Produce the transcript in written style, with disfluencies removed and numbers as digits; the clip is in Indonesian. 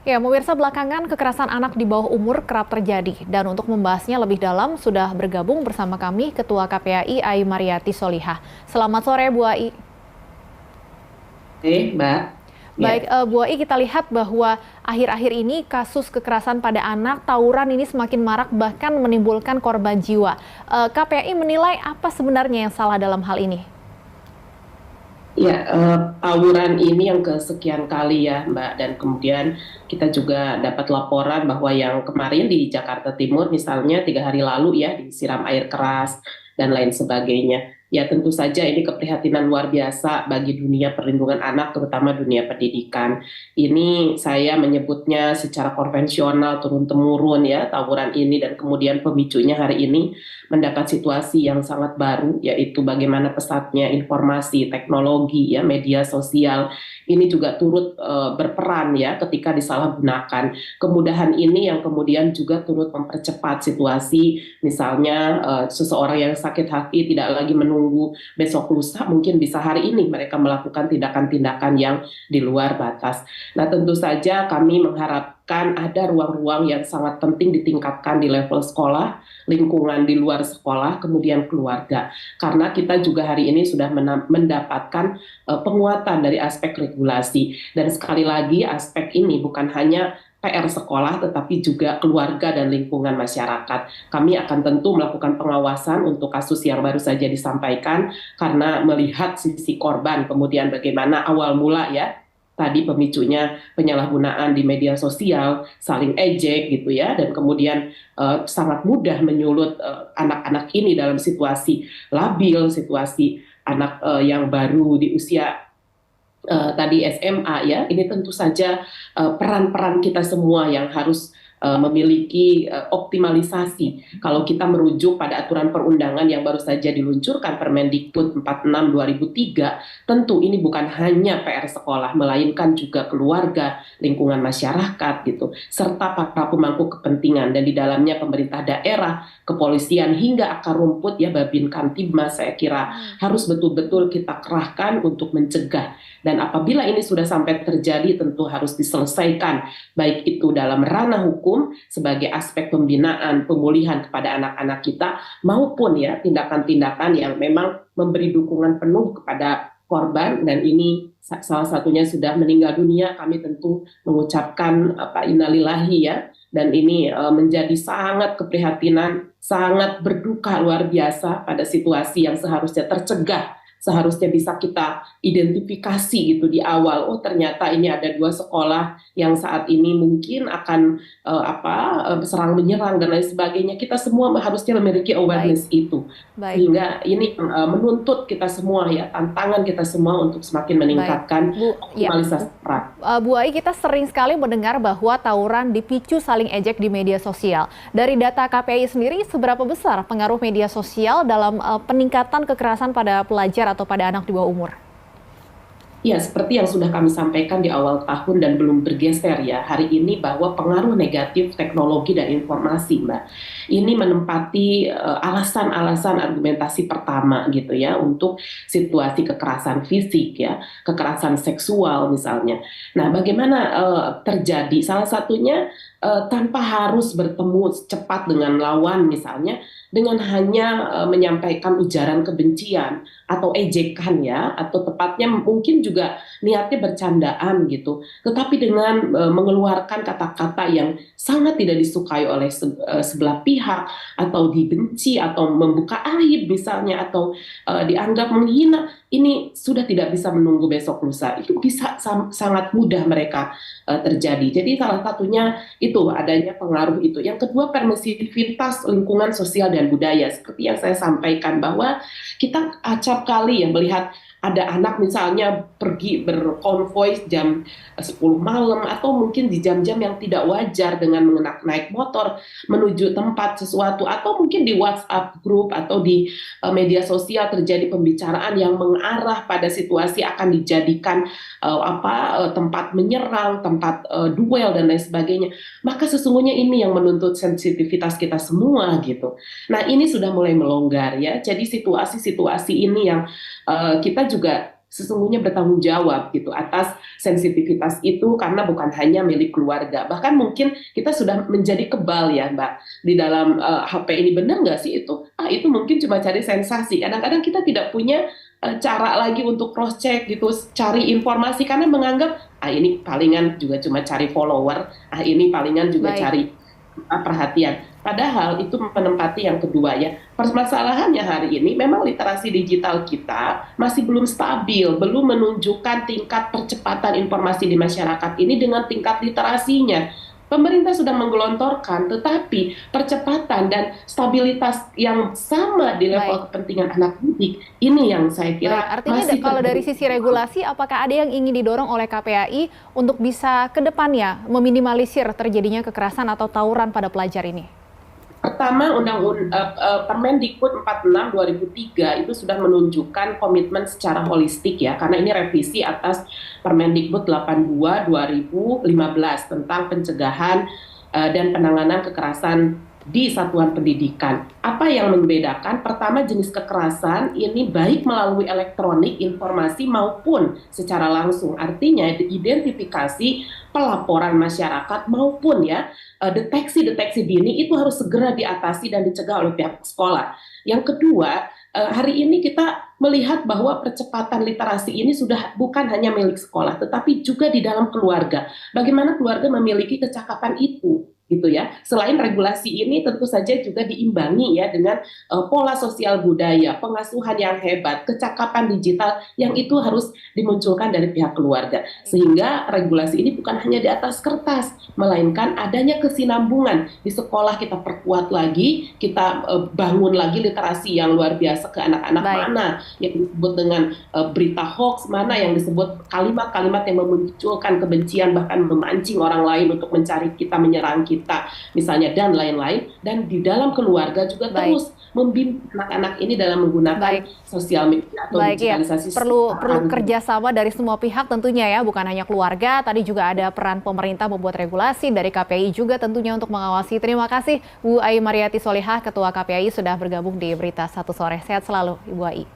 Ya, pemirsa, belakangan kekerasan anak di bawah umur kerap terjadi. Dan untuk membahasnya lebih dalam, sudah bergabung bersama kami Ketua KPAI Ai Mariati Solihah. Selamat sore, Bu Ai. Mbak. Baik, Ya, Bu Ai, kita lihat bahwa akhir-akhir ini kasus kekerasan pada anak, tawuran ini semakin marak bahkan menimbulkan korban jiwa. KPAI menilai apa sebenarnya yang salah dalam hal ini? tawuran ini yang kesekian kali ya, Mbak. Dan kemudian kita juga dapat laporan bahwa yang kemarin di Jakarta Timur, misalnya 3 hari lalu ya, disiram air keras dan lain sebagainya. Ya tentu saja ini keprihatinan luar biasa bagi dunia perlindungan anak, terutama dunia pendidikan. Ini saya menyebutnya secara konvensional turun-temurun ya, tawuran ini, dan kemudian pemicunya hari ini mendapat situasi yang sangat baru, yaitu bagaimana pesatnya informasi, teknologi, ya, media sosial ini juga turut berperan ya ketika disalahgunakan. Kemudahan ini yang kemudian juga turut mempercepat situasi, misalnya seseorang yang sakit hati tidak lagi menunggu besok lusa, mungkin bisa hari ini mereka melakukan tindakan-tindakan yang di luar batas. Nah, tentu saja kami mengharapkan ada ruang-ruang yang sangat penting ditingkatkan di level sekolah, lingkungan di luar sekolah, kemudian keluarga. Karena kita juga hari ini sudah mendapatkan penguatan dari aspek regulasi. Dan sekali lagi aspek ini bukan hanya PR sekolah tetapi juga keluarga dan lingkungan masyarakat. Kami akan tentu melakukan pengawasan untuk kasus yang baru saja disampaikan karena melihat sisi korban, kemudian bagaimana awal mula ya tadi pemicunya penyalahgunaan di media sosial, saling ejek gitu ya, dan kemudian sangat mudah menyulut anak-anak ini dalam situasi labil, situasi anak yang baru di usia tadi SMA ya. Ini tentu saja peran-peran kita semua yang harus memiliki optimalisasi. Kalau kita merujuk pada aturan perundangan yang baru saja diluncurkan Permendikbud 46 2003, tentu ini bukan hanya PR sekolah melainkan juga keluarga, lingkungan masyarakat gitu, serta para pemangku kepentingan, dan di dalamnya pemerintah daerah, kepolisian hingga akar rumput ya, Babin Kamtibmas, saya kira harus betul-betul kita kerahkan untuk mencegah. Dan apabila ini sudah sampai terjadi tentu harus diselesaikan, baik itu dalam ranah hukum sebagai aspek pembinaan, pemulihan kepada anak-anak kita, maupun ya tindakan-tindakan yang memang memberi dukungan penuh kepada korban, dan ini salah satunya sudah meninggal dunia. Kami tentu mengucapkan innalillahi ya, dan ini menjadi sangat keprihatinan, sangat berduka luar biasa pada situasi yang seharusnya tercegah, seharusnya bisa kita identifikasi gitu di awal. Oh, ternyata ini ada 2 sekolah yang saat ini mungkin akan serang menyerang dan lain sebagainya. Kita semua harusnya memiliki Baik, awareness itu, baik, sehingga ini menuntut kita semua ya, tantangan kita semua untuk semakin baik. meningkatkan Bu, ya. optimalisasi peran. Bu Ai, kita sering sekali mendengar bahwa tawuran dipicu saling ejek di media sosial. Dari data KPAI sendiri, seberapa besar pengaruh media sosial dalam peningkatan kekerasan pada pelajar atau pada anak di bawah umur? Ya, seperti yang sudah kami sampaikan di awal tahun dan belum bergeser ya hari ini, bahwa pengaruh negatif teknologi dan informasi, Mbak, ini menempati alasan-alasan argumentasi pertama gitu ya untuk situasi kekerasan fisik ya, kekerasan seksual misalnya. Nah, bagaimana terjadi? Salah satunya tanpa harus bertemu cepat dengan lawan misalnya, dengan hanya menyampaikan ujaran kebencian atau ejekan ya, atau tepatnya mungkin juga niatnya bercandaan gitu, tetapi dengan mengeluarkan kata-kata yang sangat tidak disukai oleh sebelah pihak, atau dibenci atau membuka aib misalnya, atau dianggap menghina, ini sudah tidak bisa menunggu besok lusa, itu bisa sangat mudah mereka terjadi. Jadi salah satunya itu adanya pengaruh itu. Yang kedua, permisivitas lingkungan sosial dan budaya, seperti yang saya sampaikan, bahwa kita acap kali ya melihat ada anak misalnya pergi berkonvoy jam 10 malam, atau mungkin di jam-jam yang tidak wajar dengan naik motor menuju tempat sesuatu, atau mungkin di WhatsApp grup atau di media sosial terjadi pembicaraan yang mengarah pada situasi akan dijadikan tempat menyerang, tempat duel dan lain sebagainya. Maka sesungguhnya ini yang menuntut sensitivitas kita semua gitu. Nah, ini sudah mulai melonggar ya. Jadi situasi-situasi ini yang kita juga sesungguhnya bertanggung jawab gitu atas sensitivitas itu karena bukan hanya milik keluarga. Bahkan mungkin kita sudah menjadi kebal ya Mbak di dalam HP ini, benar nggak sih itu? Itu mungkin cuma cari sensasi. Kadang-kadang kita tidak punya cara lagi untuk cross check gitu, cari informasi karena menganggap ini palingan juga cuma cari follower, ini palingan juga Baik. cari perhatian. Padahal itu menempati yang kedua ya. Permasalahannya hari ini memang literasi digital kita masih belum stabil, belum menunjukkan tingkat percepatan informasi di masyarakat ini dengan tingkat literasinya. Pemerintah sudah menggelontorkan, tetapi percepatan dan stabilitas yang sama di level Baik. kepentingan anak didik, ini yang saya Baik, kira artinya masih kalau dari terjadi. sisi regulasi, apakah ada yang ingin didorong oleh KPAI untuk bisa ke depannya meminimalisir terjadinya kekerasan atau tawuran pada pelajar ini? Pertama, Permendikbud 46 2003 itu sudah menunjukkan komitmen secara holistik ya, karena ini revisi atas Permendikbud 82 2015 tentang pencegahan dan penanganan kekerasan di satuan pendidikan. Apa yang membedakan? Pertama, jenis kekerasan ini baik melalui elektronik, informasi maupun secara langsung. Artinya identifikasi, pelaporan masyarakat maupun ya deteksi-deteksi dini itu harus segera diatasi dan dicegah oleh pihak sekolah. Yang kedua, hari ini kita melihat bahwa percepatan literasi ini sudah bukan hanya milik sekolah, tetapi juga di dalam keluarga. Bagaimana keluarga memiliki kecakapan itu, gitu ya. Selain regulasi ini tentu saja juga diimbangi ya dengan pola sosial budaya, pengasuhan yang hebat, kecakapan digital yang itu harus dimunculkan dari pihak keluarga. Sehingga regulasi ini bukan hanya di atas kertas, melainkan adanya kesinambungan di sekolah, kita perkuat lagi, kita bangun lagi literasi yang luar biasa ke anak-anak. Baik. Mana yang disebut dengan berita hoax, mana yang disebut kalimat-kalimat yang memunculkan kebencian bahkan memancing orang lain untuk mencari kita, menyerang kita misalnya, dan lain-lain. Dan di dalam keluarga juga Baik. terus membimbing anak-anak ini dalam menggunakan Baik. sosial media atau Baik, ya. digitalisasi Perlu secara kerjasama dari semua pihak tentunya ya, bukan hanya keluarga. Tadi juga ada peran pemerintah membuat regulasi, dari KPAI juga tentunya untuk mengawasi. Terima kasih Bu Ai Mariati Solihah, Ketua KPAI sudah bergabung di Berita Satu Sore. Sehat selalu Ibu Ai.